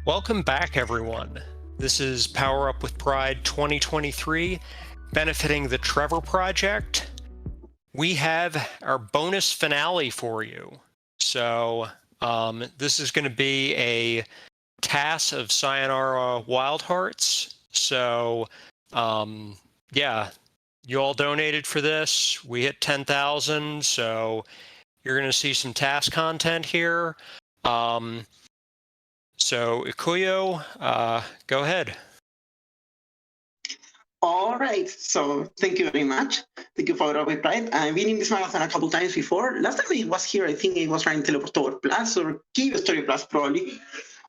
Welcome back, everyone. This is Power Up with Pride 2023, benefiting the Trevor Project. We have our bonus finale for you. So this is going to be a TAS of Sayonara Wild Hearts. So yeah, you all donated for this. We hit 10,000, so you're going to see some TAS content here. So Ikuyo, go ahead. All right, so thank you very much. Thank you for Robert Pride. I've been in this marathon a couple times before. Last time it was here, I think it was running Teleport Tower Plus or Key Story Plus probably.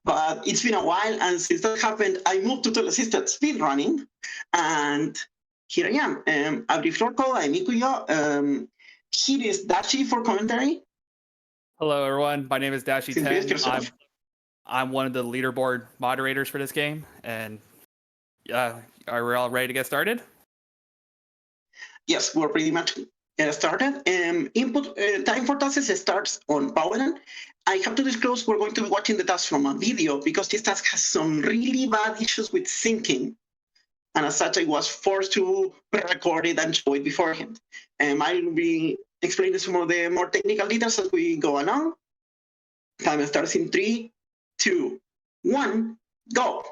But it's been a while, and since that happened, I moved to Telesystem speed running, and here I am. A brief short call, I'm Ikuyo. Here is Dashi for commentary. Hello, everyone. My name is Dashi 10. I'm one of the leaderboard moderators for this game, and are we all ready to get started? Yes, we're pretty much started. Input time for tasks starts on PowerN. I have to disclose we're going to be watching the task from a video because this task has some really bad issues with syncing. And as such, I was forced to record it and show it beforehand. I'll be explaining some of the more technical details as we go along. Time starts in 3, 2, 1, go.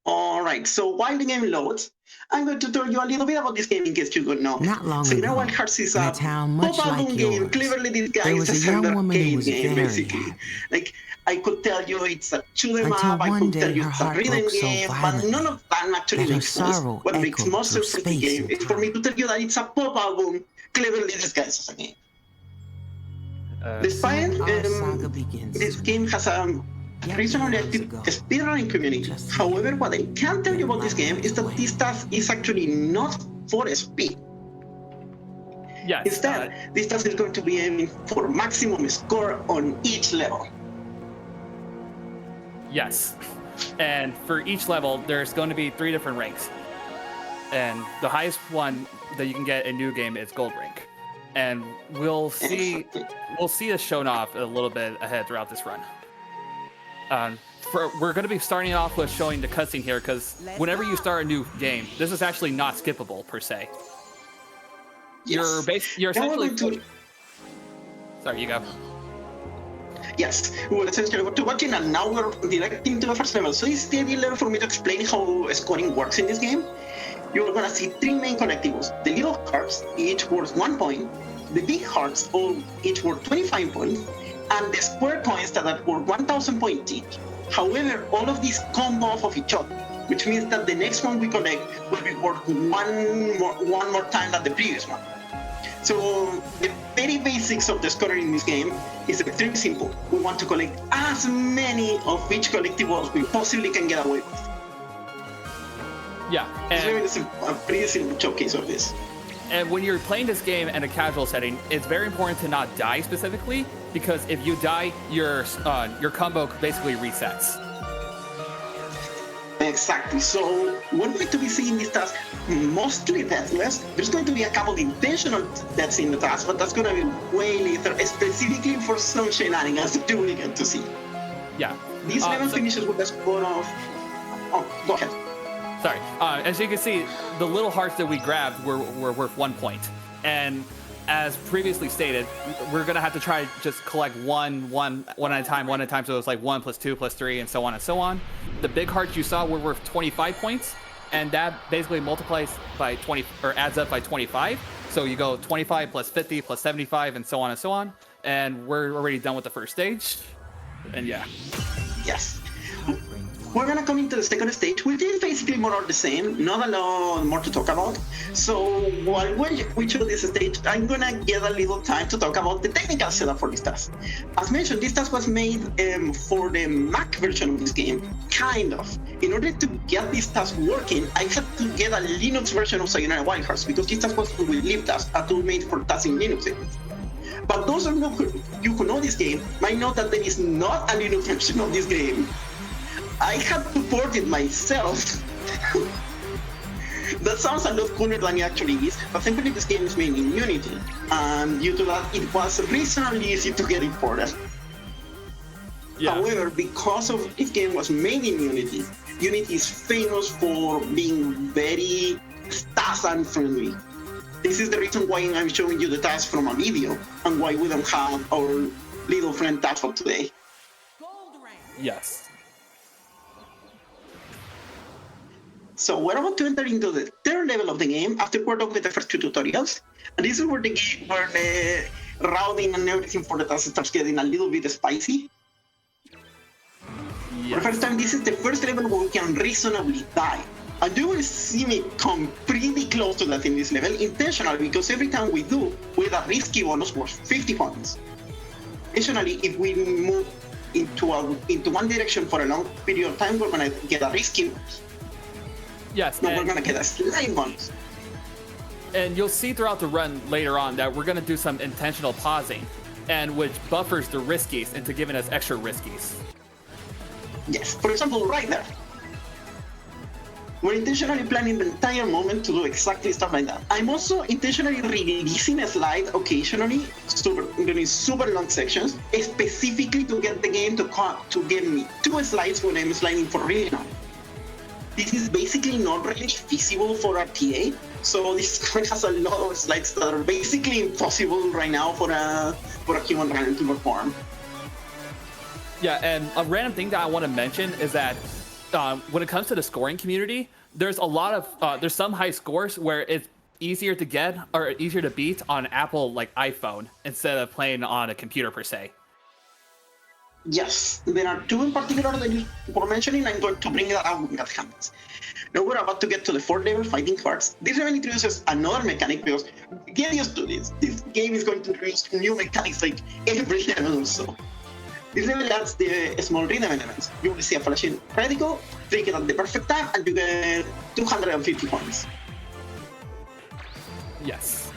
All right, so while the game loads, I'm going to tell you a little bit about this game in case you don't know. Not long ago, Sayonara Wild Hearts is a town much pop-album like game, yours, cleverly there was disguised a as an young woman who arcade was game, very basically. happy. Like, I could tell you it's a shoot 'em Until up, I one could tell day you her it's a heart rhythm broke so game, but violently none of that actually that her makes sense. sorrow What makes echoed more through sense for the space game and is for me time. to tell you that it's a pop-album, cleverly disguised as a game. Despite Our saga begins. this game has a reasonably active speedrunning community. However, what I can tell you about this game is that this task is actually not for speed. Yes. Instead, this task is going to be aiming for maximum score on each level. Yes. And for each level, there's going to be 3 different ranks. And the highest one that you can get in New Game is Gold Rank. And we'll see us shown off a little bit ahead throughout this run. We're going to be starting off with showing the cutscene here because whenever you start a new game, this is actually not skippable per se. Yes. You're essentially. Sorry, you go. Yes, we're essentially watching, and now we're directing to the first level. So this is the ideal level for me to explain how scoring works in this game. You're gonna see 3 main collectibles: the little hearts, each worth 1 point; the big hearts, all each worth 25 points; and the square coins that are worth 1,000 points each. However, all of these combo off of each other, which means that the next one we collect will be worth one more time than the previous one. So the very basics of the scoring in this game is extremely simple. We want to collect as many of each collectible as we possibly can get away with. Yeah, It's a pretty simple showcase of this. And when you're playing this game in a casual setting, it's very important to not die specifically, because if you die, your combo basically resets. Exactly. So we're going to be seeing this task mostly deathless. There's going to be a couple intentional deaths in the task, but that's going to be way later, specifically for some shenanigans that you will get to see. Yeah. This level finishes with a score of... Oh, go ahead. Sorry. As you can see, the little hearts that we grabbed were worth 1 point. And as previously stated, we're going to have to try to just collect one at a time. So it's like 1 + 2 + 3 and so on and so on. The big hearts you saw were worth 25 points. And that basically multiplies by 20 or adds up by 25. So you go 25 + 50 + 75 and so on and so on. And we're already done with the first stage. And yeah. Yes. We're gonna come into the second stage, which is basically more or the same, not a lot more to talk about. So while we show this stage, I'm gonna get a little time to talk about the technical setup for this task. As mentioned, this task was made for the Mac version of this game, kind of. In order to get this task working, I had to get a Linux version of Sayonara Wild Hearts, because this task was with libtask, a tool made for tasking Linux. But those of you who know this game might know that there is not a Linux version of this game. I had to port it myself. That sounds a lot cooler than it actually is, but thankfully this game is made in Unity, and due to that it was reasonably easy to get it ported. Yeah. However, because of this game was made in Unity, Unity is famous for being very task unfriendly. This is the reason why I'm showing you the task from a video and why we don't have our little friend task for today. Yes. So we're about to enter into the third level of the game after we're done with the first two tutorials. And this is where the routing and everything for the task starts getting a little bit spicy. For the first time, this is the first level where we can reasonably die. And you will see me come pretty close to that in this level, intentionally, because every time we do, we have a risky bonus worth 50 points. Additionally, if we move into one direction for a long period of time, we're going to get a risky bonus. Yes. No, we're going to get a slight bonus. And you'll see throughout the run later on that we're going to do some intentional pausing, and which buffers the riskies into giving us extra riskies. Yes, for example, right there. We're intentionally planning the entire moment to do exactly stuff like that. I'm also intentionally releasing a slide occasionally, during super long sections, specifically to get the game to give me 2 slides when I'm sliding for really long. This is basically not really feasible for RTA, so this game has a lot of slides that are basically impossible right now for a human runner to perform. Yeah, and a random thing that I want to mention is that when it comes to the scoring community, there's a lot of there's some high scores where it's easier to get or easier to beat on Apple like iPhone instead of playing on a computer per se. Yes, there are 2 in particular that you were mentioning. I'm going to bring that out when that happens. Now we're about to get to the 4th level, fighting cards. This level introduces another mechanic because get used to this. This game is going to introduce new mechanics like every level or so. This level adds the small rhythm elements. You will see a flashing reticle, click it at the perfect time, and you get 250 points. Yes.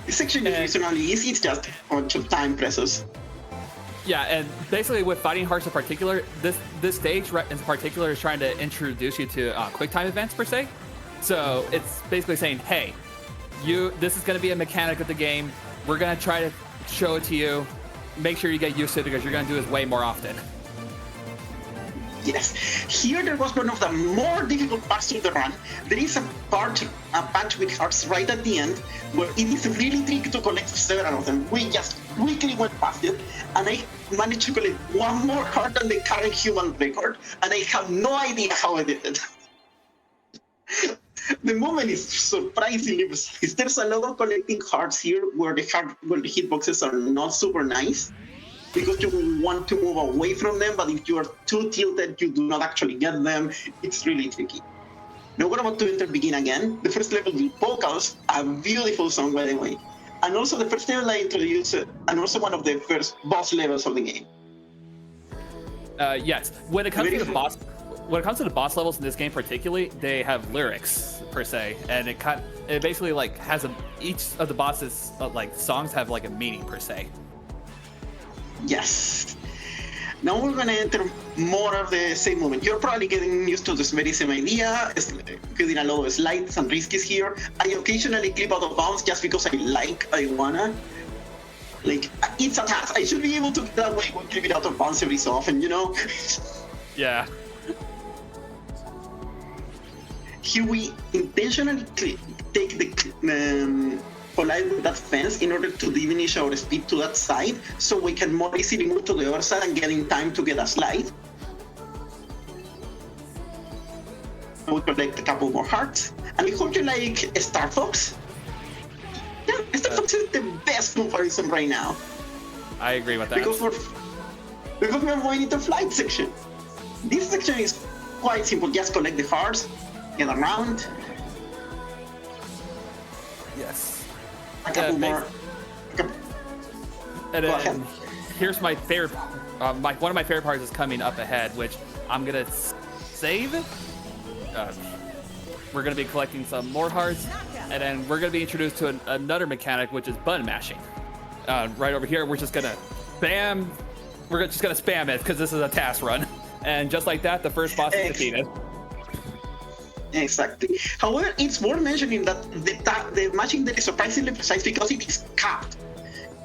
This section is reasonably easy, it's just a bunch of time presses. Yeah, and basically with Fighting Hearts in particular, this stage in particular is trying to introduce you to quick time events per se. So it's basically saying, hey, this is going to be a mechanic of the game. We're going to try to show it to you. Make sure you get used to it because you're going to do this way more often. Yes, here there was one of the more difficult parts of the run. There is a patch with hearts right at the end where it is really tricky to collect several of them. We just quickly went past it, and I managed to collect one more heart than the current human record, and I have no idea how I did it. The movement is surprisingly precise. There's a lot of collecting hearts here where the hitboxes are not super nice, because you want to move away from them, but if you are too tilted, you do not actually get them. It's really tricky. Now we're about to enter Begin Again. The first level will vocals, a beautiful song by the way, and also the first level I introduced, and also one of the first boss levels of the game. Yes, when it comes to the boss levels in this game particularly, they have lyrics per se, and it basically like has each of the bosses like songs have like a meaning per se. Yes. Now we're gonna enter more of the same movement. You're probably getting used to this very same idea, getting a lot of slides and riskies here. I occasionally clip out of bounds just because I wanna. Like, it's a task. I should be able to get that way when clip it out of bounds every so often, you know? Yeah. Here we intentionally take the collide with that fence in order to diminish our speed to that side, so we can more easily move to the other side and get in time to get a slide. We collect a couple more hearts, and I hope you like Star Fox. Yeah, Star Fox is the best comparison right now. I agree with that. Because we're going into flight section. This section is quite simple. Just collect the hearts, get around. Yes. A couple more. And then here's my favorite. One of my favorite parts is coming up ahead, which I'm gonna save. We're gonna be collecting some more hearts, and then we're gonna be introduced to another mechanic, which is button mashing. Right over here, we're just gonna spam. We're just gonna spam it because this is a task run, and just like that, the first boss is defeated. Exactly. However, it's worth mentioning that the matching there is surprisingly precise because it is capped.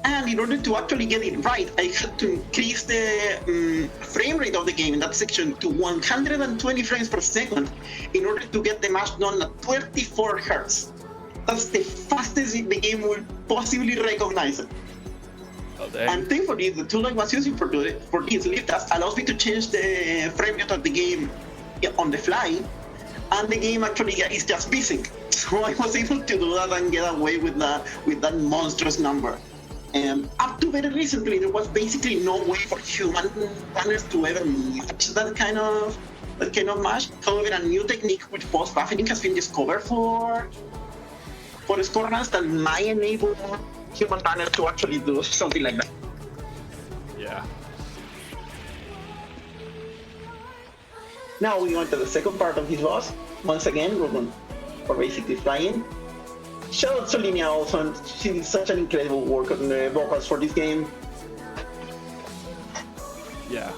And in order to actually get it right, I had to increase the frame rate of the game in that section to 120 frames per second in order to get the match done at 24 hertz. That's the fastest the game will possibly recognize it. Oh, dang. And thankfully, the tool I was using for this lift task allows me to change the frame rate of the game on the fly, and the game actually is just VSync. So I was able to do that and get away with that monstrous number. Up to very recently, there was basically no way for human runners to ever match that kind of match. However, a new technique with post-buffering has been discovered for score runs that might enable human runners to actually do something like that. Yeah. Now we go into the second part of his boss. Once again, we're basically flying. Shout out to Linnea also, she did such an incredible work on the vocals for this game. Yeah.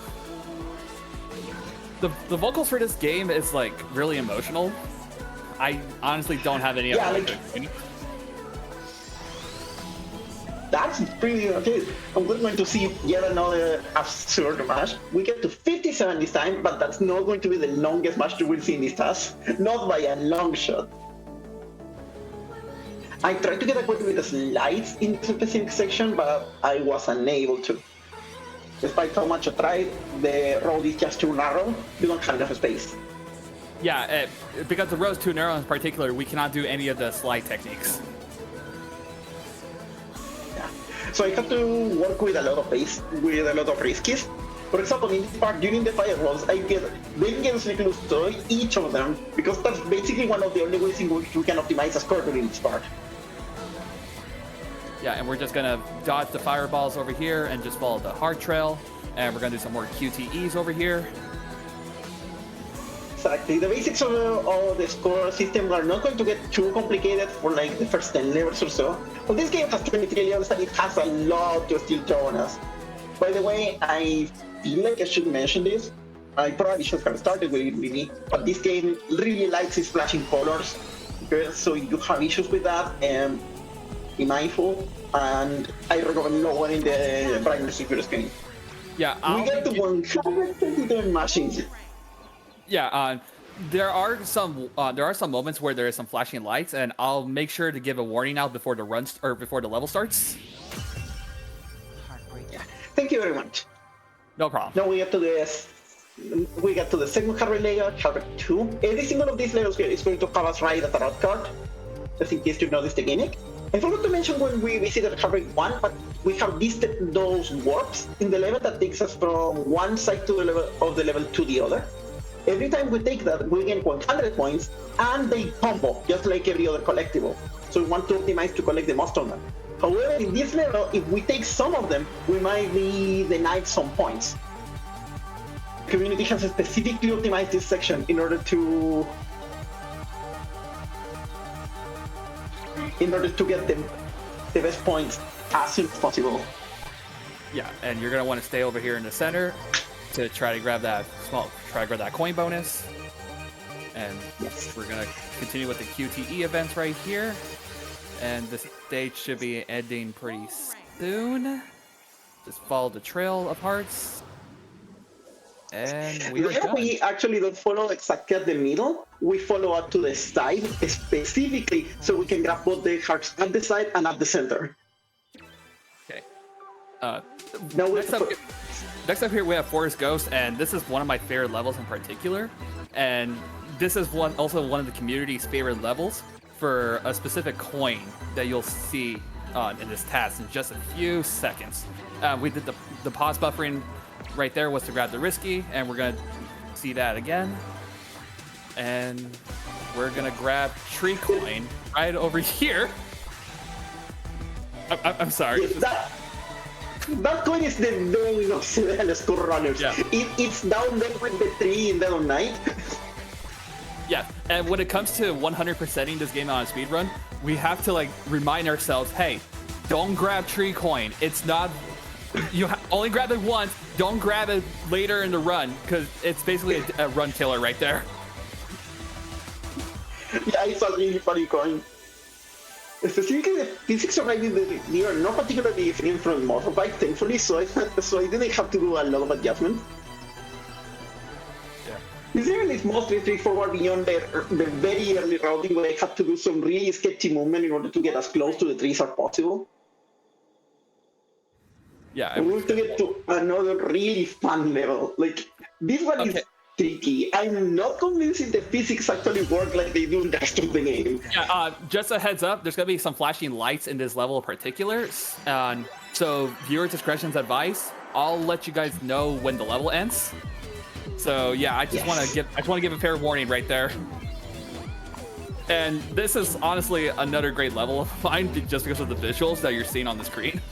The vocals for this game is like really emotional. I honestly don't have any other way. That's pretty okay. I'm going to see yet another absurd match. We get to 57 this time, but that's not going to be the longest match you will see in this task. Not by a long shot. I tried to get acquainted with the slides in this specific section, but I was unable to. Despite how much I tried, the road is just too narrow. You don't have enough space. Yeah, because the road's too narrow in particular, we cannot do any of the slide techniques. Yeah. So I have to work with a lot of pace, with a lot of riskies. For example, in this part, during the fire rolls, I get dangerously close to each of them, because that's basically one of the only ways in which we can optimize a score during this part. Yeah, and we're just gonna dodge the fireballs over here and just follow the hard trail, and we're gonna do some more QTEs over here. Exactly. The basics of the score system are not going to get too complicated for like the first 10 levels or so. But this game has 23 levels and it has a lot to still throw on us. By the way, I feel like I should mention this. I probably should have started with it really, but this game really likes its flashing colors. Okay? So you have issues with that, and be mindful, and I recommend lowering the brightness of your screen. Yeah, we get to 127 machines. Yeah, there are some moments where there is some flashing lights, and I'll make sure to give a warning out before the before the level starts. Yeah. Thank you very much. No problem. Now we get to the second hardware layer, hardware 2. Every single of these layers is going to have us ride at a route card, just in case you noticed the gimmick. I forgot to mention when we visited hardware 1, but we have listed those warps in the level that takes us from one side of the level to the other. Every time we take that, we gain 100 points, and they combo, just like every other collectible. So we want to optimize to collect the most of them. However, in this level, if we take some of them, we might be denied some points. The community has specifically optimized this section in order to get the best points as soon as possible. Yeah, and you're gonna want to stay over here in the center to try to grab that coin bonus. And yes, we're gonna continue with the QTE events right here. And the stage should be ending pretty soon. Just follow the trail of hearts. And we are done. We actually don't follow exactly at the middle. We follow up to the side specifically so we can grab both the hearts at the side and at the center. Okay. Now next up here we have Forest Ghost, and this is one of my favorite levels in particular. And this is also one of the community's favorite levels for a specific coin that you'll see in this task in just a few seconds. We did the pause buffering right there was to grab the risky, and we're gonna see that again. And we're gonna grab tree coin right over here. I'm sorry. That coin is the doing of the score runners. Yeah. It's down there with the tree in Dead of Night. Yeah, and when it comes to 100%ing this game on a speedrun, we have to like remind ourselves, hey, don't grab tree coin. It's not, you only grab it once. Don't grab it later in the run, because it's basically a run killer right there. Yeah, it's a really funny coin. Specifically, the physics surrounding they are not particularly different from motorbike, thankfully, so I didn't have to do a lot of adjustments. Yeah. This level is mostly straightforward beyond the very early routing where I had to do some really sketchy movement in order to get as close to the trees as possible. Yeah. We'll get to another really fun level. Like, this one is tricky. I'm not convinced if the physics actually work like they do in the rest of the game. Yeah, just a heads up, there's going to be some flashing lights in this level in particular. So viewer discretion's advice. I'll let you guys know when the level ends. So yeah, I just want to give a fair warning right there. And this is honestly another great level of mine just because of the visuals that you're seeing on the screen.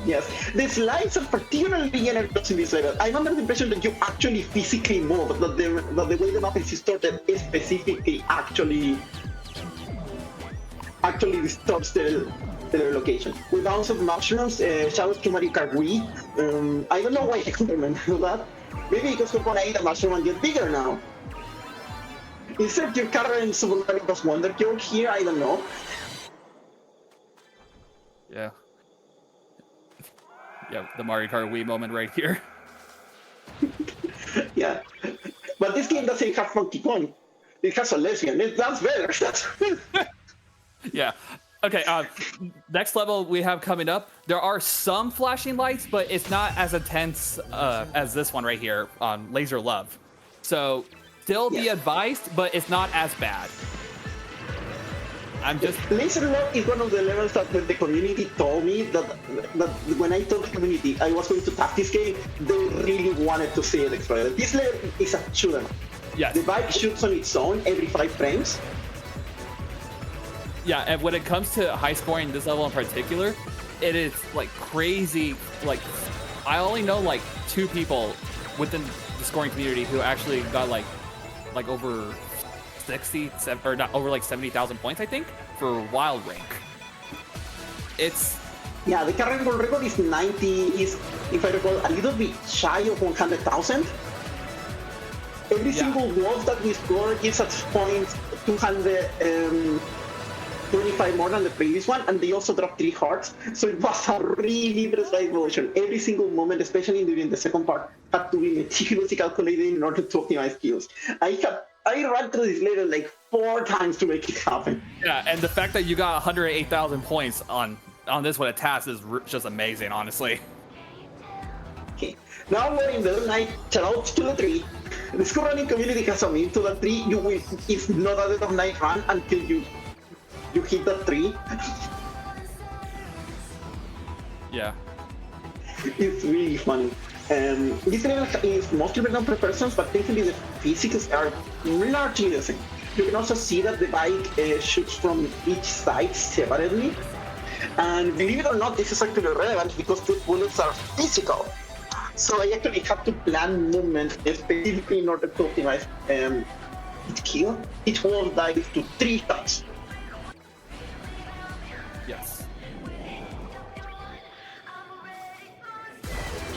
Yes, the slides are particularly generous in this level. I'm under the impression that you actually physically move, that the way the map is distorted is specifically actually distorts the location. With bounce of mushrooms, showers to Mario Kart Wii. I don't know why I couldn't remember that. Maybe because we're gonna eat a mushroom and get bigger now. Insert your current Super Mario Bros. Wonder joke here, I don't know. Yeah. Yeah, the Mario Kart Wii moment right here. Yeah. But this game doesn't have Funky Kong. It has a lesbian. That's better. Yeah. Okay, next level we have coming up. There are some flashing lights, but it's not as intense as this one right here on Laser Love. So still be advised, but it's not as bad. I'm just... Laser Love is one of the levels that when the community told me that when I told the community I was going to tap this game, they really wanted to see it exploded. This level is a shooter. Yes. The bike shoots on its own every 5 frames. Yeah, and when it comes to high scoring this level in particular, it is like crazy. Like, I only know like 2 people within the scoring community who actually got like over 60 or not over like 70,000 points, I think, for Wild Rank. It's the current world record is 90. Is, if I recall, a little bit shy of 100,000. Every single wolf that we score gives us points 225 more than the previous one, and they also dropped 3 hearts. So it was a really precise motion. Every single moment, especially during the second part, had to be meticulously calculated in order to optimize kills. I ran through this level like 4 times to make it happen. Yeah, and the fact that you got 108,000 points on this one at TAS is just amazing, honestly. Okay, now we're in the night. Shout out to the tree. The school running community has a meme to the tree. You will, it's not a dead of night run until you hit that tree. Yeah. It's really funny. This level is mostly written per persons, but thankfully the physics are largely the same. You can also see that the bike shoots from each side separately. And believe it or not, this is actually relevant because the bullets are physical. So I actually have to plan movement specifically in order to optimize each kill. Each wall dies to 3 shots. Yes.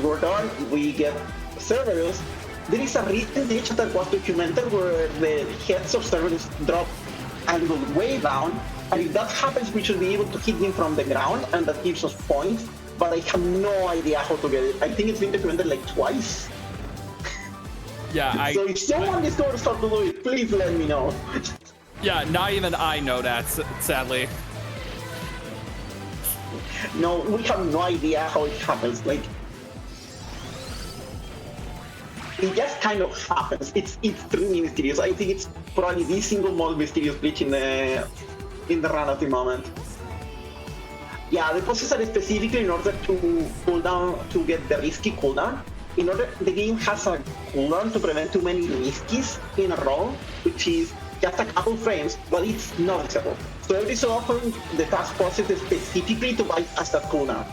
We're done, we get Cerberus. There is a recent glitch that was documented where the heads of Cerberus drop angled way down, and if that happens we should be able to hit him from the ground, and that gives us points, but I have no idea how to get it. I think it's been documented like twice. Yeah, so if someone discovers how to do it, please let me know. Yeah, not even I know that, sadly. No, we have no idea how it happens. Like, it just kind of happens. It's truly mysterious. I think it's probably the single most mysterious glitch in the run at the moment. Yeah, the process are specifically in order to cool down, to get the risky cooldown. The game has a cooldown to prevent too many riskies in a row, which is just a couple frames, but it's noticeable. So every so often, the task process is specifically to bypass that cooldown.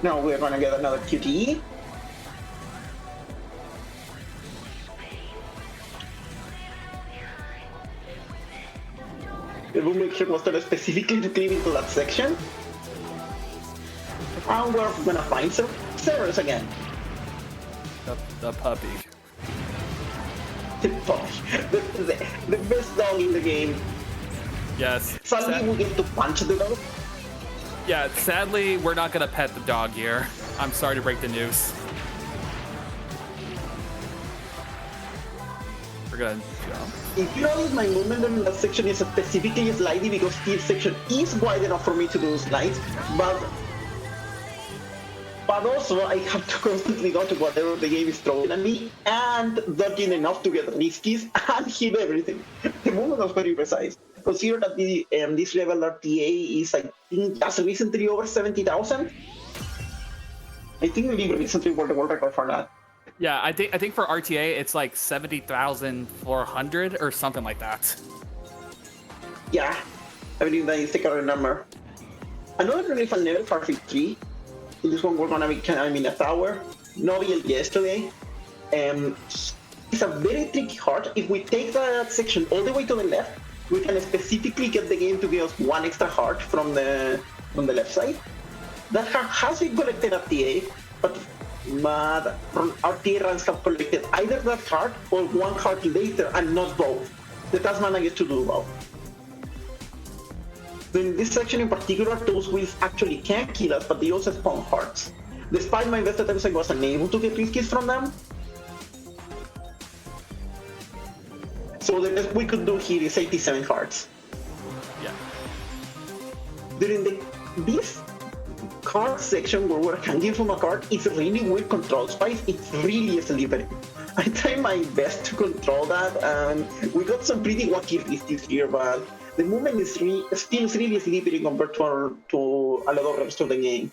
Now we're gonna get another QTE. The boom mixture was done specifically to clean into that section. And we're gonna find Cerberus again. The puppy. the dog, the best dog in the game. Yes. Suddenly we get to punch the dog. Yeah, sadly, we're not gonna pet the dog here. I'm sorry to break the news. We're gonna jump. If you notice, my movement in that section is specifically slidey because this section is wide enough for me to do slides, but also I have to constantly dodge whatever the game is throwing at me and dodging enough to get riskies and hit everything. The movement was very precise. Consider that this level RTA is, I think, just recently over 70,000. I think we recently were the world record for that. Yeah, I think for RTA it's like 70,400 or something like that. Yeah, I believe that is the current number. Another really fun level, Farfield 3. In this one we're gonna be climbing a tower. No build yesterday. It's a very tricky heart. If we take that section all the way to the left, we can specifically get the game to give us one extra heart from the left side. That heart has been collected at TA, but RTA runs have collected either that heart or one heart later and not both. The task manager gets to do both. So in this section in particular, those wheels actually can kill us, but they also spawn hearts. Despite my best attempts, I was unable to get riskies from them. So the best we could do here is 87 hearts. Yeah. During this card section where we're hanging from a card, it's really weird control spice. It's really slippery. I tried my best to control that, and we got some pretty wacky riskies here, but the movement is still really slippery compared to a lot of the rest of the game.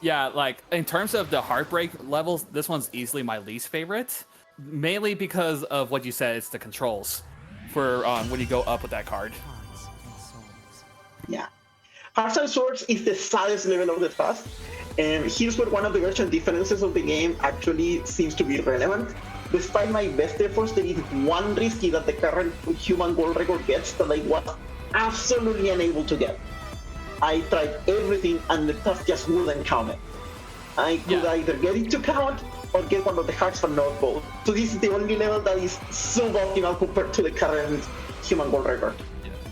Yeah, like in terms of the heartbreak levels, this one's easily my least favorite. Mainly because of what you said, it's the controls for when you go up with that card. Yeah. Hearts and Swords is the saddest level of the task, and here's where one of the version differences of the game actually seems to be relevant. Despite my best efforts, there is one risky that the current human world record gets that I was absolutely unable to get. I tried everything and the task just wouldn't count it. I could either get it to count or get one of the hearts, but not both. So this is the only level that is suboptimal compared to the current human world record.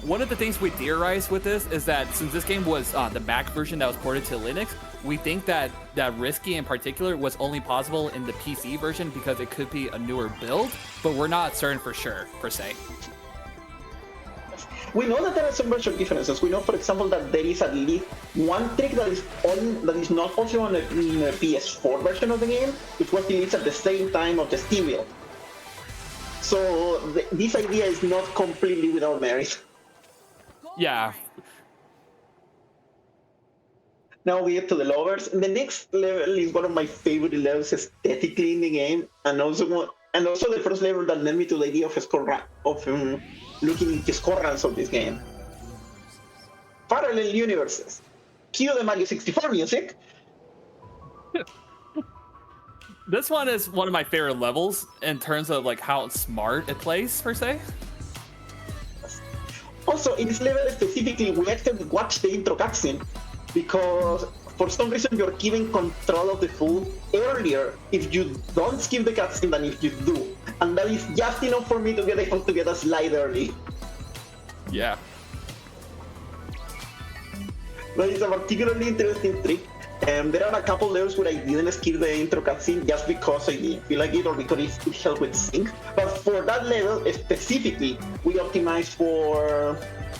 One of the things we theorize with this is that since this game was the Mac version that was ported to Linux, we think that risky in particular was only possible in the PC version because it could be a newer build, but we're not certain for sure, per se. We know that there are some version differences. We know, for example, that there is at least one trick that is not possible on the PS4 version of the game, which was released at the same time of the Steam build. So this idea is not completely without merit. Yeah. Now we get to the lovers. The next level is one of my favorite levels aesthetically in the game, and also the first level that led me to the idea of looking into score runs of this game. Parallel universes. Cue the Mario 64 music. This one is one of my favorite levels in terms of like how smart it plays, per se. Also, in this level specifically, we actually watch the intro cutscene because for some reason you're giving control of the fool earlier if you don't skip the cutscene than if you do. And that is just enough for me to get able to get a slide early. Yeah. That is a particularly interesting trick. There are a couple levels where I didn't skip the intro cutscene just because I didn't feel like it or because it could help with sync. But for that level specifically, we optimized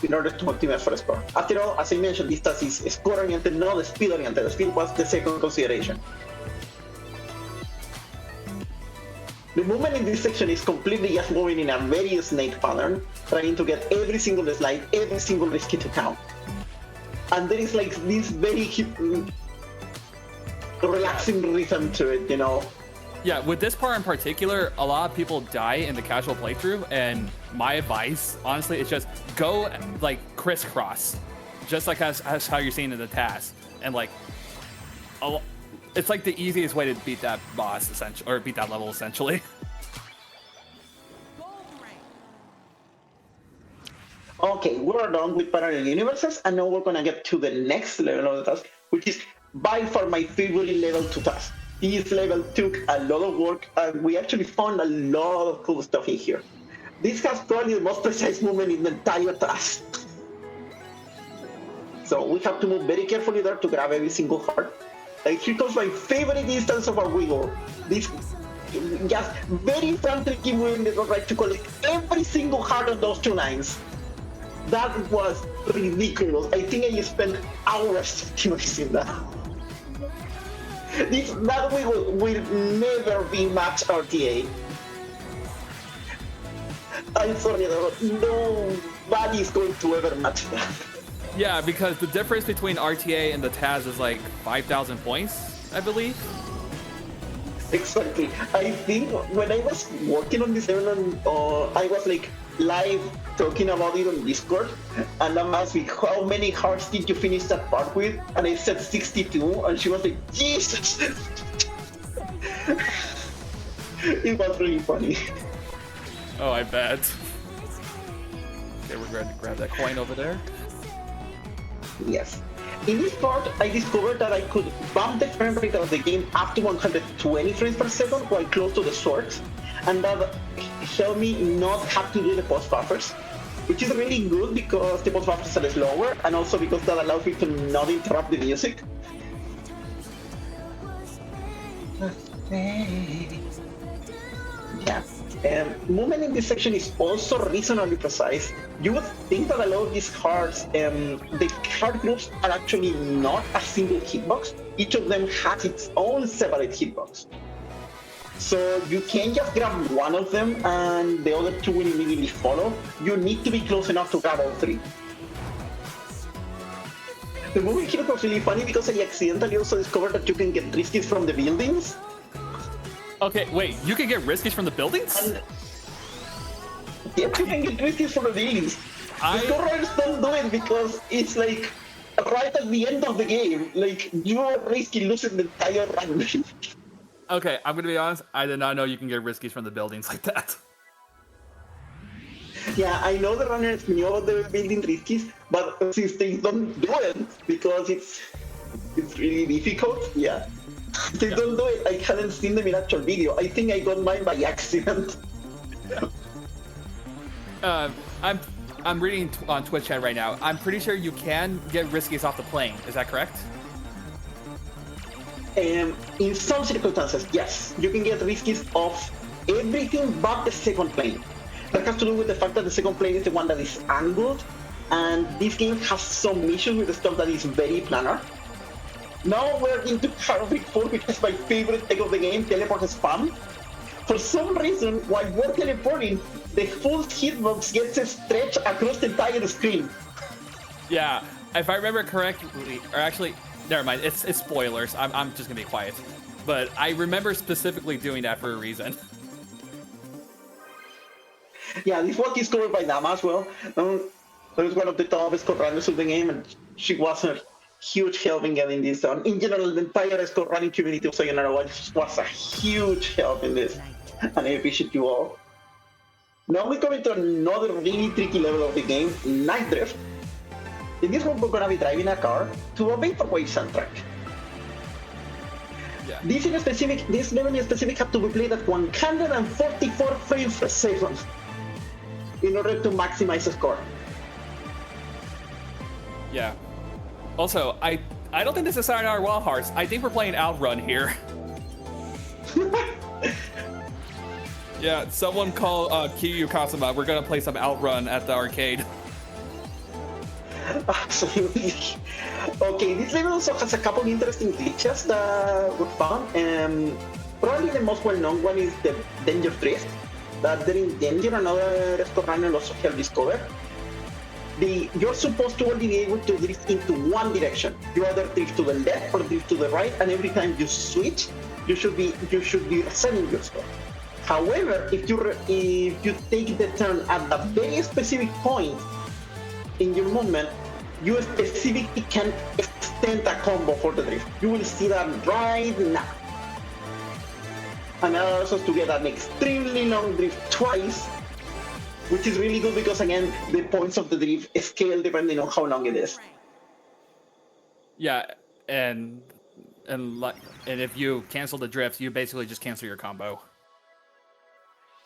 in order to optimize for score. After all, as I mentioned, this task is score-oriented, not speed-oriented. The speed was the second consideration. The movement in this section is completely just moving in a very snake pattern, trying to get every single slide, every single risky to count. And there is like this very relaxing rhythm to it, you know? Yeah, with this part in particular, a lot of people die in the casual playthrough, and my advice, honestly, is just go like crisscross, just like as how you're seeing in the task, and like, it's like the easiest way to beat that boss, essentially, or beat that level, essentially. Okay, we're done with parallel universes, and now we're gonna get to the next level of the task, which is by far my favorite level to task. This level took a lot of work, and we actually found a lot of cool stuff in here. This has probably the most precise movement in the entire task. So we have to move very carefully there to grab every single heart. Like here comes my favorite instance of a wiggle. This just very frantically moving the right to collect every single heart of those 2 lines. That was ridiculous. I think I spent hours optimizing that. That will never be match RTA. I'm sorry, nobody's going to ever match that. Yeah, because the difference between RTA and the Taz is like 5,000 points, I believe. Exactly. I think when I was working on this level, I was like live talking about it on Discord, and I'm asking how many hearts did you finish that part with, and I said 62, and she was like, Jesus. It was really funny. Oh, I bet. Okay, we're going to grab that coin over there. Yes. In this part, I discovered that I could bump the frame rate of the game up to 120 frames per second while close to the swords, and that helped me not have to do the post buffers, which is really good because the post buffers are slower, and also because that allows me to not interrupt the music. Yeah. Movement in this section is also reasonably precise. You would think that a lot of these cards, the card groups are actually not a single hitbox. Each of them has its own separate hitbox. So you can't just grab one of them and the other 2 will immediately follow. You need to be close enough to grab all 3. The moving hitbox was really funny because I accidentally also discovered that you can get riskies from the buildings. Okay, wait, you can get riskies from the buildings? And yes, you can get riskies from the buildings. The scorers don't do it because it's like right at the end of the game. Like you are risking losing the entire run. Okay, I'm gonna be honest, I did not know you can get riskies from the buildings like that. Yeah, I know the runners knew about the building riskies, but since they don't do it because it's really difficult, yeah. They don't do it. I hadn't seen them in actual video. I think I got mine by accident. I'm reading on Twitch chat right now. I'm pretty sure you can get riskies off the plane. Is that correct? In some circumstances, yes, you can get riskies off everything but the second plane. That has to do with the fact that the second plane is the one that is angled, and this game has some issues with the stuff that is very planar. Now we're into Harvick 4, which is my favorite tech of the game, teleport spam. For some reason, while you're teleporting, the full hitbox gets stretched across the entire screen. Yeah, if I remember correctly, or actually, never mind, it's spoilers. I'm just gonna be quiet. But I remember specifically doing that for a reason. Yeah, this was discovered by Dama as well. That was one of the top score runners of the game, and she was a huge help in getting this done. In general, the entire score running community of Sayonara was a huge help in this, and I appreciate you all. Now we come into another really tricky level of the game, Night Drift. In this one, we're gonna be driving a car to a vaporwave soundtrack. Yeah. This level in specific have to be played at 144 frames per second in order to maximize the score. Yeah. Also, I don't think this is Sayonara Wild Hearts. I think we're playing Outrun here. Yeah, someone call Ikuyo Kasama. We're gonna play some Outrun at the arcade. Absolutely. Okay, this level also has a couple interesting glitches that we found. Probably the most well-known one is the Danger Drift, that during Danger, another runner also helped discover. You're supposed to only be able to drift into one direction. You either drift to the left or drift to the right, and every time you switch, you should be resetting your score. However, if you take the turn at a very specific point in your movement, you specifically can extend a combo for the drift. You will see that right now. And that allows us to get an extremely long drift twice, which is really good because, again, the points of the drift scale depending on how long it is. Yeah, and if you cancel the drift, you basically just cancel your combo.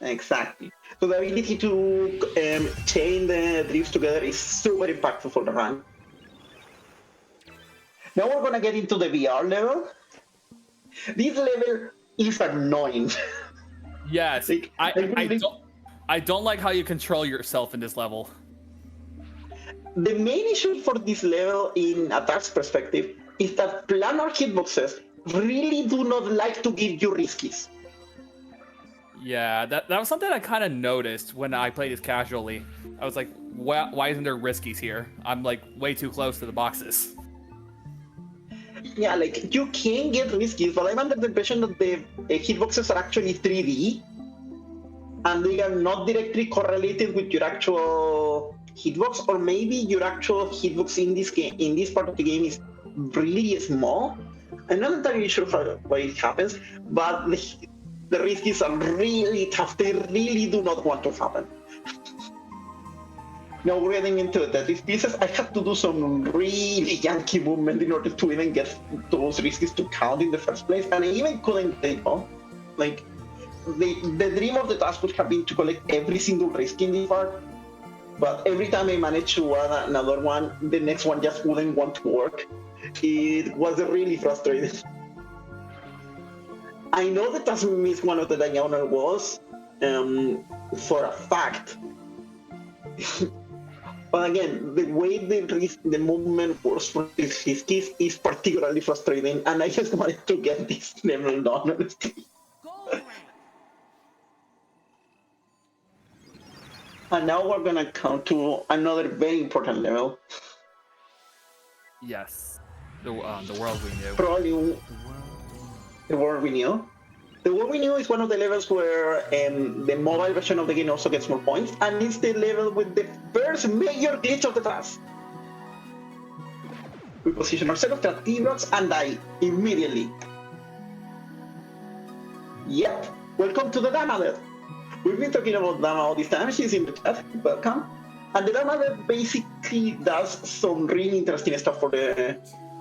Exactly. So the ability to chain the drifts together is super impactful for the run. Now we're gonna get into the VR level. This level is annoying. Yes, Like, I don't like how you control yourself in this level. The main issue for this level in Attack's perspective is that planar hitboxes really do not like to give you riskies. Yeah, that was something I kind of noticed when I played this casually. I was like, why isn't there riskies here? I'm like way too close to the boxes. Yeah, like you can get riskies, but I'm under the impression that the hitboxes are actually 3D and they are not directly correlated with your actual hitbox, or maybe your actual hitbox in this game, in this part of the game, is really small. I'm not entirely sure why it happens, but the riskies are really tough. They really do not want to happen. Now we're getting into the Tetris pieces. I had to do some really janky movement in order to even get those riskies to count in the first place, and I even couldn't take off. Like, the dream of the task would have been to collect every single risk in this part, but every time I managed to add another one, the next one just wouldn't want to work. It was really frustrating. I know that I missed one of the diagonal walls for a fact. But again, the way the movement works for these riskies is particularly frustrating, and I just wanted to get this level done, honestly. And now we're gonna come to another very important level. Yes, the world we knew. Probably the world we knew. The world we knew is one of the levels where the mobile version of the game also gets more points, and it's the level with the first major glitch of the task. We position ourselves at T-blocks and die immediately. Yep, welcome to the Dama. We've been talking about Dama all this time. She's in the chat. Welcome. And the Dama basically does some really interesting stuff for the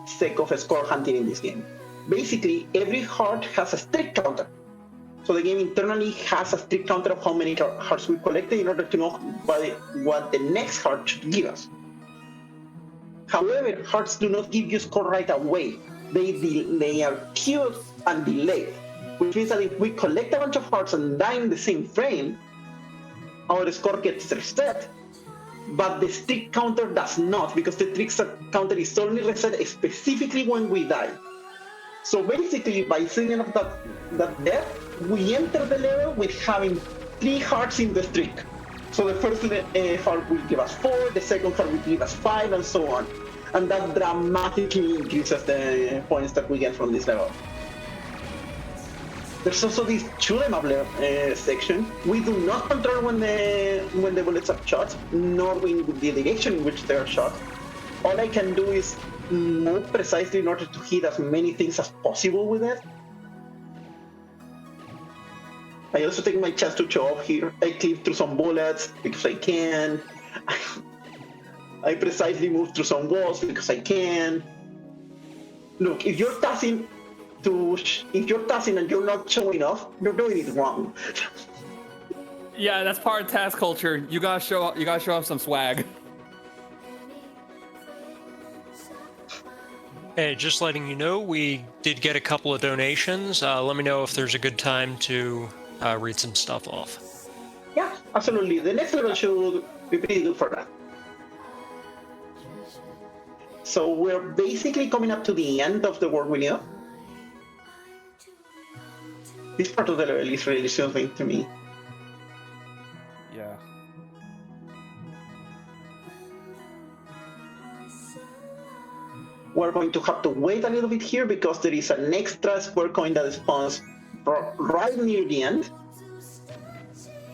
sake of score hunting in this game. Basically, every heart has a streak counter. So the game internally has a streak counter of how many hearts we collected in order to know what the next heart should give us. However, hearts do not give you score right away. They are queued and delayed, which means that if we collect a bunch of hearts and die in the same frame, our score gets reset. But the streak counter does not, because the streak counter is only reset specifically when we die. So basically, by setting up that death, we enter the level with having 3 hearts in the streak. So the first heart will give us 4, the second heart will give us 5, and so on. And that dramatically increases the points that we get from this level. There's also this shoot 'em up section. We do not control when the bullets are shot, nor in the direction in which they are shot. All I can do is move precisely in order to hit as many things as possible with it. I also take my chance to show off here. I clip through some bullets because I can. I precisely move through some walls because I can. Look, if you're tossing and you're not showing off, you're doing it wrong. Yeah, that's part of task culture. You gotta show off some swag. Hey, just letting you know, we did get a couple of donations. Let me know if there's a good time to read some stuff off. Yeah, absolutely. The next level should be pretty good for that. So we're basically coming up to the end of the world we knew. This part of the level is really soothing to me. Yeah. We're going to have to wait a little bit here because there is an extra square coin that spawns right near the end.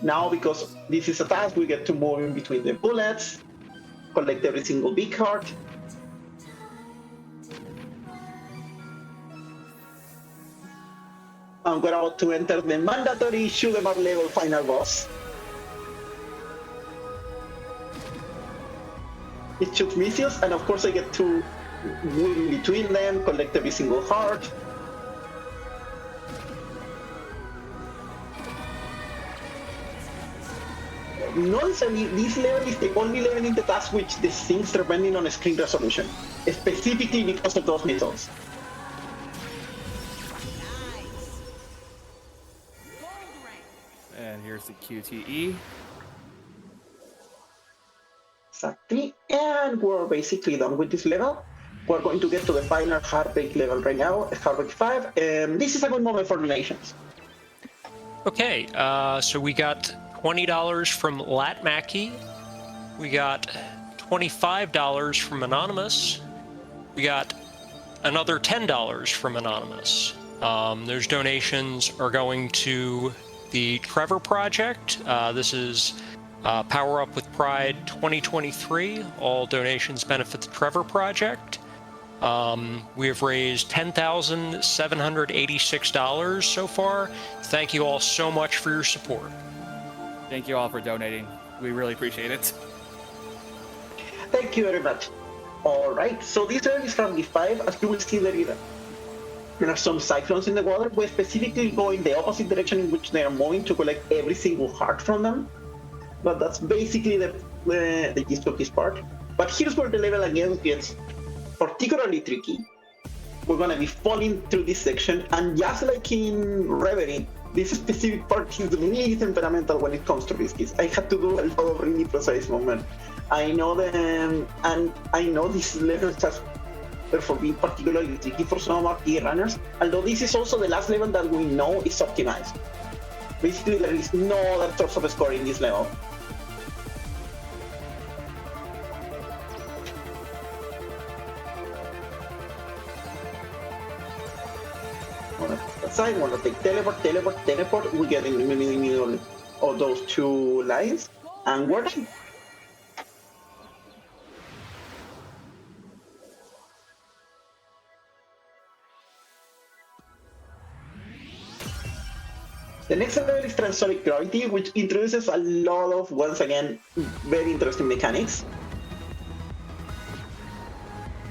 Now, because this is a task, we get to move in between the bullets, collect every single big heart. And we're about to enter the mandatory shoot 'em up level final boss. It shoots missiles, and of course I get to move in between them, collect every single heart. notice this level is the only level in the task which the syncs depending on screen resolution, specifically because of those methods. And here's the QTE. Exactly, and we're basically done with this level. We're going to get to the final Heartbreak level right now, Heartbreak 5, and this is a good moment for donations. Okay, so we got $20 from Lat Mackey. We got $25 from Anonymous. We got another $10 from Anonymous. Those donations are going to the Trevor Project. This is Power Up with Pride 2023. All donations benefit the Trevor Project. We have raised $10,786 so far. Thank you all so much for your support. Thank you all for donating. We really appreciate it. Thank you very much. All right, so this level is from the 5. As you will see, there are some cyclones in the water. We specifically go in the opposite direction in which they are moving to collect every single heart from them. But that's basically the gist of this part. But here's where the level again gets particularly tricky. We're gonna be falling through this section, and just like in Reverie, this specific part is really temperamental when it comes to risks. I had to do a lot of really precise movement. I know them, and I know this level has therefore been particularly tricky for some of our key runners, although this is also the last level that we know is optimized. Basically, there is no other source of score in this level. Side, want to take teleport. We get in the middle of those two lines, and we're done. The next level is Transonic Gravity, which introduces a lot of, once again, very interesting mechanics.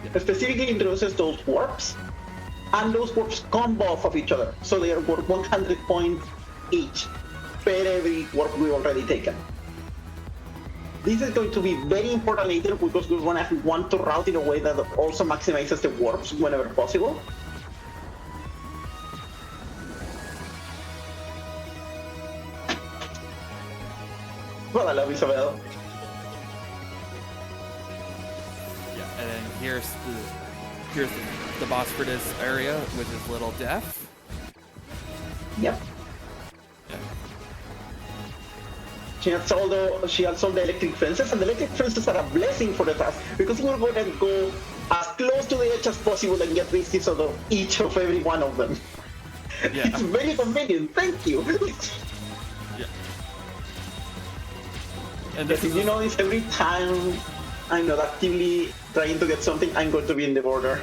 It specifically introduces those warps. And those warps combo off of each other, so they are worth 100 points each per every warp we've already taken. This is going to be very important later because we're going to want to route in a way that also maximizes the warps whenever possible. Well, I love Isabel. Yeah, and then here's the boss for this area, which is Little Death. Yep. Yeah. She has all the electric fences, and the electric fences are a blessing for the task because we're going to go as close to the edge as possible and get risks out of each of every one of them. Yeah. It's very convenient. Thank you. Yeah. And this if you notice, every time I'm not actively trying to get something, I'm going to be in the border.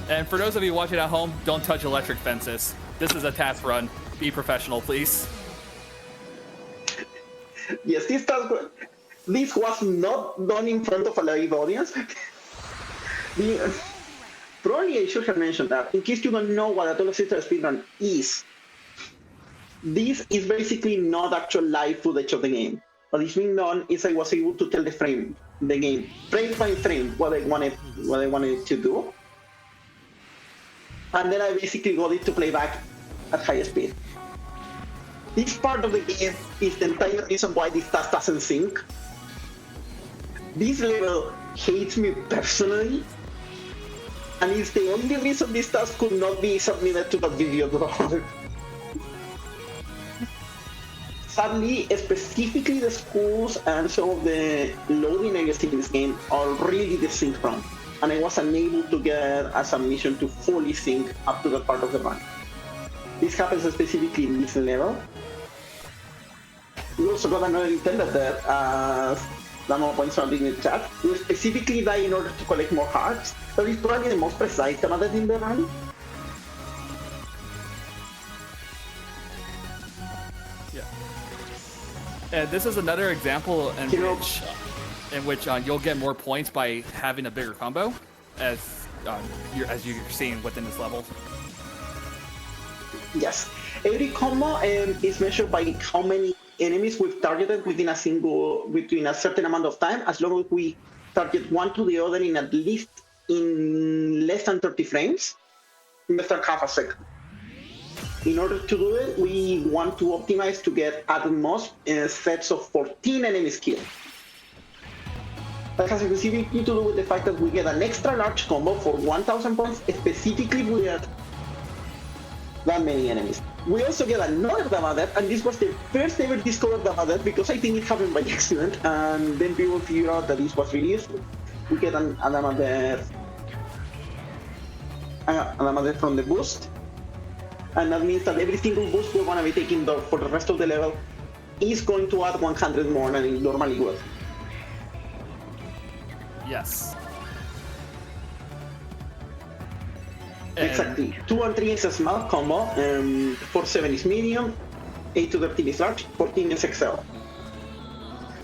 And for those of you watching at home, don't touch electric fences. This is a task run. Be professional, please. Yes, this was not done in front of a live audience. Probably I should have mentioned that, in case you don't know what a 12 sister speedrun is. This is basically not actual live footage of the game. What is being done is I was able to tell the game, frame by frame, what I wanted it to do. And then I basically got it to play back at high speed. This part of the game is the entire reason why this task doesn't sync. This level hates me personally, and it's the only reason this task could not be submitted to the video draw. Sadly, specifically the schools and some of the loading areas in this game are really desynchronous, and I was unable to get a submission to fully sync up to that part of the run. This happens specifically in this level. We also got another intended death, as Damo points out in the chat. We specifically die in order to collect more hearts. That is probably the most precise command in the run. And this is another example in which you'll get more points by having a bigger combo, as you're seeing within this level. Yes. Every combo is measured by how many enemies we've targeted within a certain amount of time, as long as we target one to the other in less than 30 frames, in less than half a second. In order to do it, we want to optimize to get at the most sets of 14 enemies killed. That has specifically to do with the fact that we get an extra large combo for 1,000 points, specifically with that many enemies. We also get another Damadet, and this was the first ever discovered Damadet because I think it happened by accident, and then people figured out that this was really useful. We get a Damadet from the boost, and that means that every single boost we're going to be taking for the rest of the level is going to add 100 more than it normally would. Yes. Exactly. 2 and 3 is a small combo, 4-7 is medium, 8 to 13 is large, 14 is XL.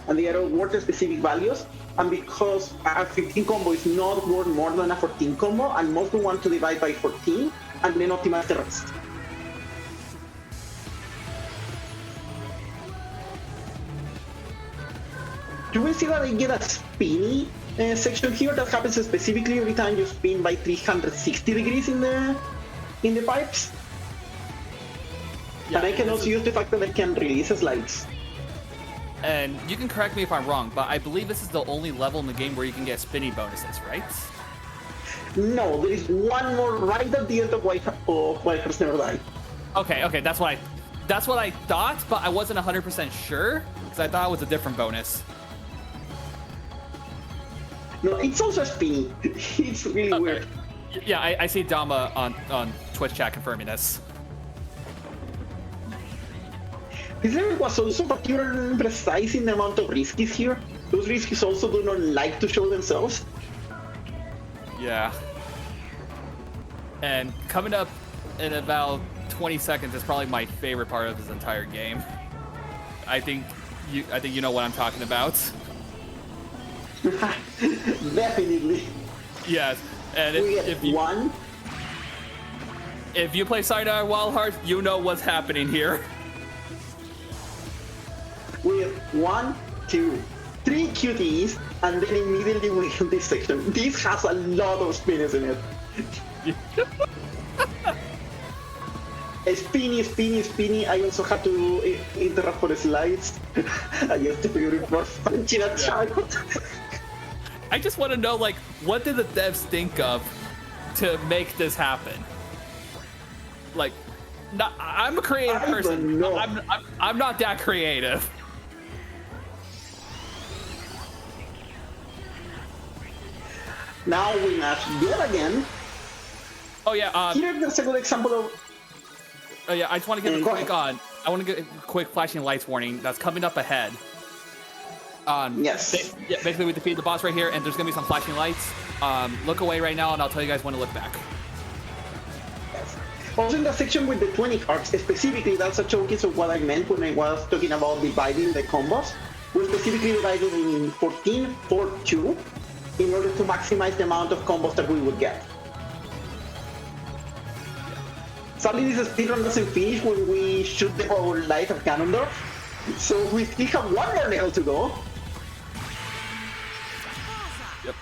And they are worth specific values, and because a 15 combo is not worth more than a 14 combo, and most want to divide by 14 and then optimize the rest. You will see that I get a spinny section here that happens specifically every time you spin by 360 degrees in the pipes. Yeah, and I can also use the fact that I can release slides. And you can correct me if I'm wrong, but I believe this is the only level in the game where you can get spinny bonuses, right? No, there is one more right at the end of Why First Never Die. Okay, that's what I thought, but I wasn't 100% sure because I thought it was a different bonus. No, it's also spinny. It's really weird. Yeah, I see Dama on Twitch chat confirming this. This level was also particularly precise in the amount of riskies here. Those riskies also do not like to show themselves. Yeah. And coming up in about 20 seconds is probably my favorite part of this entire game. I think you know what I'm talking about. Definitely. Yes, and if you play Sayonara Wild Hearts, you know what's happening here. We have 1, 2, 3 QTEs, and then immediately we have this section. This has a lot of spins in it. Spinny. I also had to interrupt for the slides. I used to figure it for punching a child. I just want to know, like, what did the devs think of to make this happen? Like, I'm a creative person. Know. I'm not that creative. Now we match yet again. Oh yeah. Here's a good example of. Oh yeah, I just want to give a quick I want to get a quick flashing lights warning that's coming up ahead. Yes. Basically, we defeat the boss right here, and there's gonna be some flashing lights. Look away right now, and I'll tell you guys when to look back. Yes. Also, in the section with the 20 cards, specifically, that's a showcase of what I meant when I was talking about dividing the combos. We specifically divided in 14, 4, 2, in order to maximize the amount of combos that we would get. Sadly, this speedrun doesn't finish when we shoot the whole light of Ganondorf, so we still have one more level to go. Yep.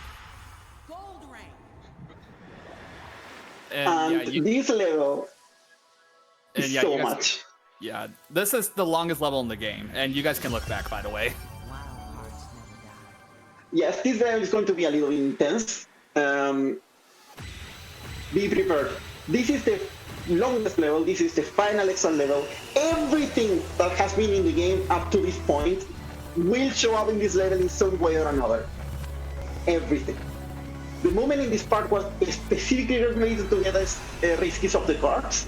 And this level is so much. Yeah, this is the longest level in the game, and you guys can look back, by the way. Yes, this level is going to be a little intense. Be prepared. This is the longest level, this is the final exam level. Everything that has been in the game up to this point will show up in this level in some way or another. Everything. The movement in this part was specifically related to get riskies of the cards,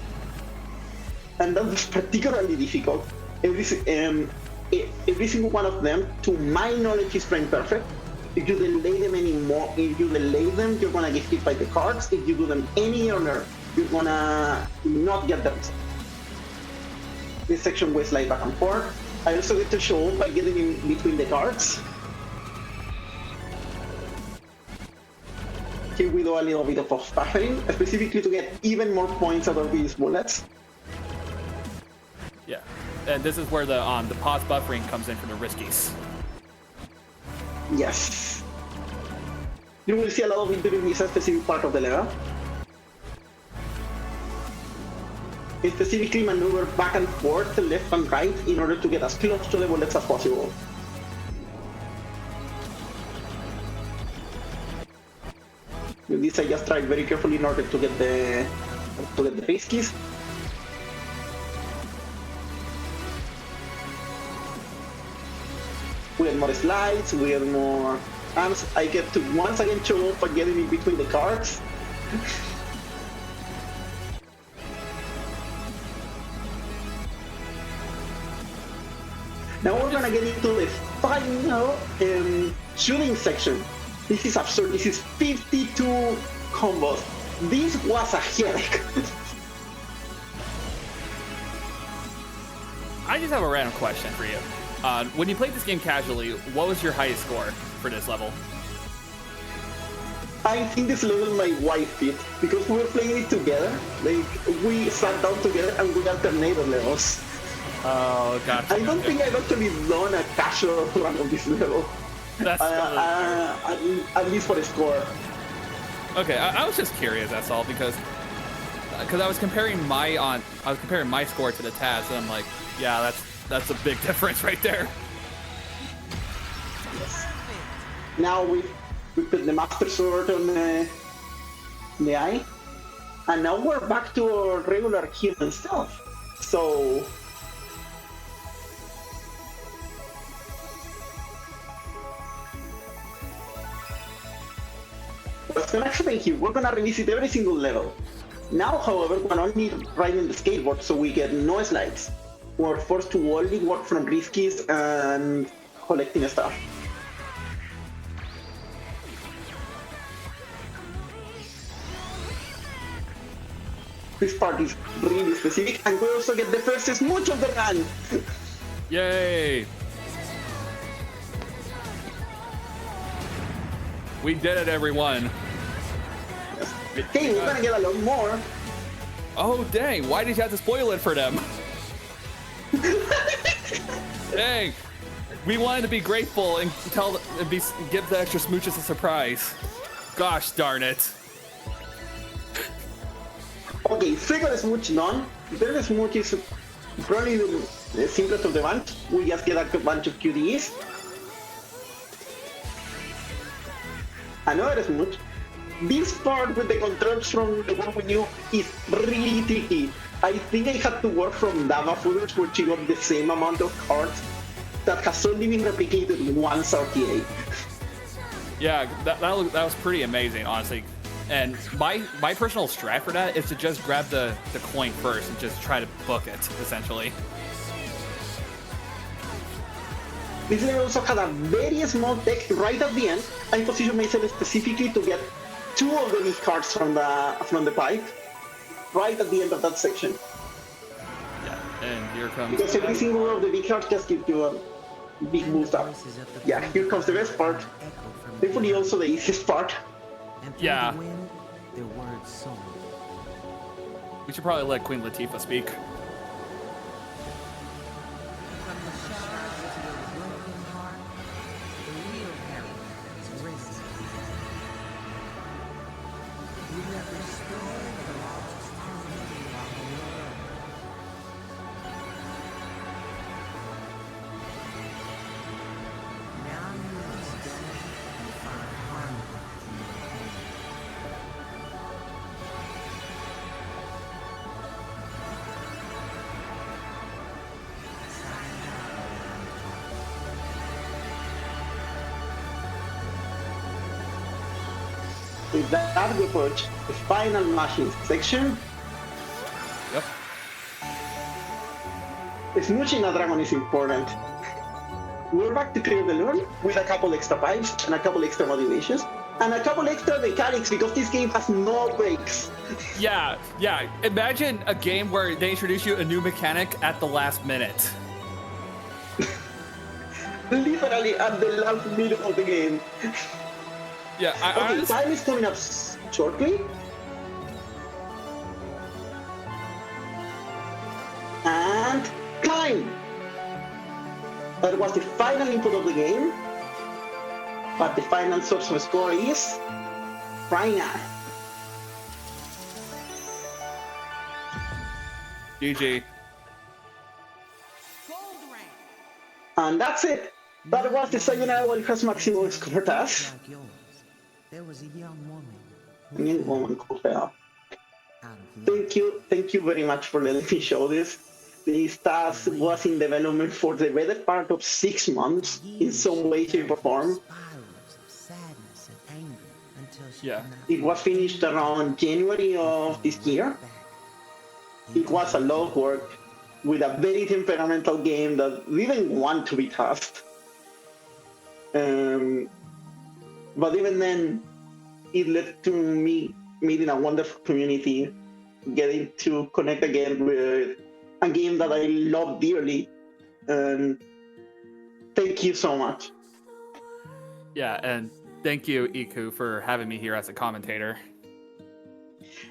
and that was particularly difficult. Every single one of them, to my knowledge, is frame perfect. If you delay them anymore, you're gonna get hit by the cards. If you do them any earlier, you're gonna not get them. This section will slide back and forth. I also get to show by getting in between the cards. Here we do a little bit of buffering, specifically to get even more points out of these bullets. Yeah, and this is where the pause buffering comes in for the riskies. Yes. You will see a lot of it during this specific part of the level. You specifically maneuver back and forth, left and right, in order to get as close to the bullets as possible. With this, I just tried very carefully in order to get the riskies. We have more slides, we have more arms. I get to once again show off and getting in between the cards. Now we're gonna get into the final shooting section. This is absurd. This is 52 combos. This was a headache. I just have a random question for you. When you played this game casually, what was your highest score for this level? I think this level my wife did because we were playing it together. Like we sat down together and we alternated levels. Oh, gotcha. I don't think I've actually done a casual run of this level. That's at least for the score. Okay, I was just curious. That's all because I was comparing my score to the Taz, and I'm like, yeah, that's a big difference right there. Yes. Now we put the Master Sword on the eye, and now we're back to our regular human stuff. So. What's gonna happen here? We're gonna revisit every single level. Now, however, we're only riding the skateboard, so we get no slides. We're forced to only work from riskies and collecting stuff. This part is really specific, and we also get the first smooch of the run. Yay! We did it, everyone. Hey, we're gonna get a lot more. Oh, dang. Why did you have to spoil it for them? Dang. We wanted to be grateful and give the extra smooches a surprise. Gosh darn it. Okay, second smooch done. Third smooch is probably the simplest of the bunch. We just get a bunch of QDEs. Another smooch. This part with the controls from the one we knew is really tricky. I think I had to work from Dava footage, which you got the same amount of cards that has only been replicated once RTA. Yeah, that was pretty amazing, honestly. And my personal strat for that is to just grab the coin first and just try to book it, essentially. This level also had a very small deck right at the end. I positioned myself specifically to get 2 of the big cards from the pipe, right at the end of that section. Yeah, and here comes. Because every single one of the big cards just gives you a big boost up. Yeah, here comes the best part. Hopefully also the easiest part. Yeah. We should probably let Queen Latifah speak. With that, we approach the final machine section. Yep. Smooching a dragon is important. We're back to clear the level with a couple extra pipes and a couple extra motivations and a couple extra mechanics because this game has no breaks. Yeah. Imagine a game where they introduce you a new mechanic at the last minute. Literally at the last minute of the game. Yeah, Okay, time is coming up shortly. And time. That was the final input of the game, but the final source of score is right now. GG. And that's it. That was the Sayonara while it has maximum score task. Like yours, there was a young woman. A young woman called her. Out of love. Thank you very much for letting me show this. This task was in development for the better part of 6 months in some way, shape, or form. Spirals of sadness and anger until she Yeah. could not It was finished around January of this year. It was a lot of work with a very temperamental game that didn't want to be tasked. But even then, it led to me meeting a wonderful community, getting to connect again with a game that I love dearly. Thank you so much. Yeah, and thank you, Iku, for having me here as a commentator.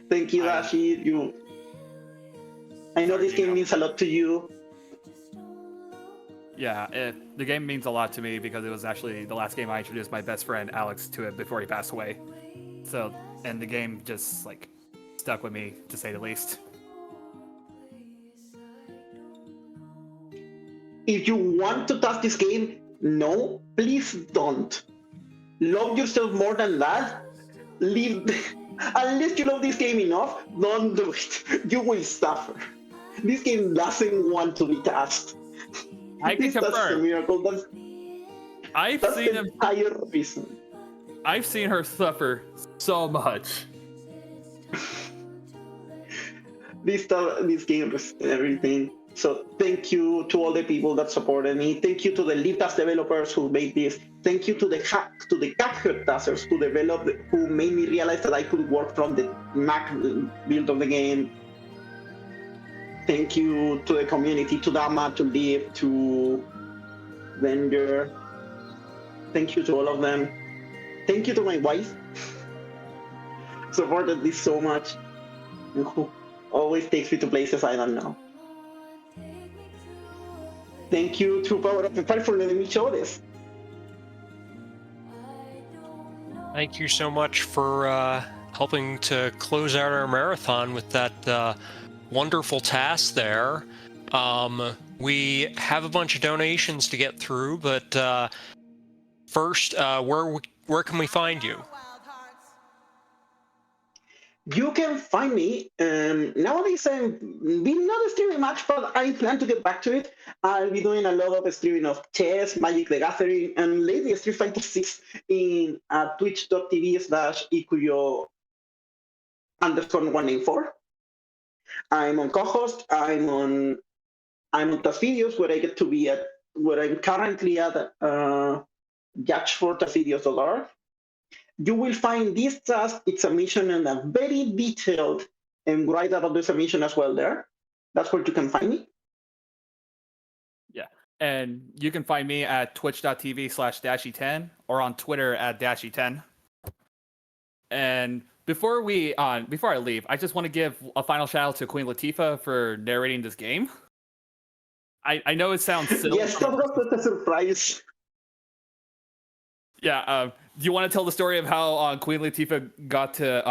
Thank you, Dashi. I know this game means a lot to you. Yeah, the game means a lot to me because it was actually the last game I introduced my best friend Alex to it before he passed away. So, and the game just like stuck with me to say the least. If you want to touch this game, no, please don't. Love yourself more than that. Unless you love this game enough, don't do it. You will suffer. This game doesn't want to be touched. I can That's a confirm. miracle. I've That's seen the him. entire reason. I've seen her suffer so much. This game is everything. So thank you to all the people that supported me. Thank you to the LibTask developers who made this. Thank you to the Cuphead testers who made me realize that I could work from the Mac build of the game. Thank you to the community, to Dama, to Liv, to Venger. Thank you to all of them. Thank you to my wife. Supported this so much. And who always takes me to places I don't know. Thank you to Power Up the Fight for letting me show this. Thank you so much for helping to close out our marathon with that wonderful task there. We have a bunch of donations to get through, but first, where can we find you? You can find me. Nowadays, I've been not streaming much, but I plan to get back to it. I'll be doing a lot of streaming of chess, Magic the Gathering, and lately Street Fighter 6 in twitch.tv/Ikuyo _194. I'm on co-host. I'm on TAS Videos where I get to be at, where I'm currently at judge for TASVideos.org. You will find this task, its submission, and a very detailed and write about the submission as well there. That's where you can find me. Yeah, and you can find me at twitch.tv/Dashy10 or on Twitter at Dashy10. And before I leave, I just want to give a final shout out to Queen Latifah for narrating this game. I know it sounds silly. Yes, that was a surprise. Yeah, do you want to tell the story of how Queen Latifah got to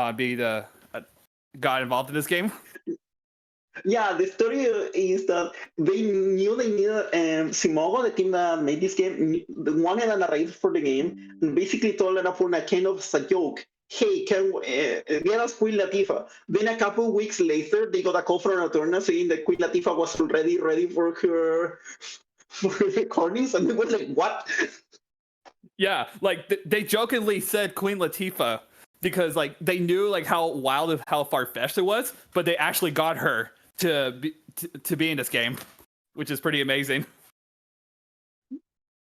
got involved in this game? Yeah, the story is that they needed Simogo, the team that made this game, wanted a narrator for the game, and basically told Annapurna kind of as a joke, hey, can get us Queen Latifah. Then a couple of weeks later, they got a call from Annapurna saying that Queen Latifah was already ready for her recordings, and they were like, what? Yeah, like they jokingly said Queen Latifah because like they knew like how wild of how far-fetched it was, but they actually got her to be in this game, which is pretty amazing.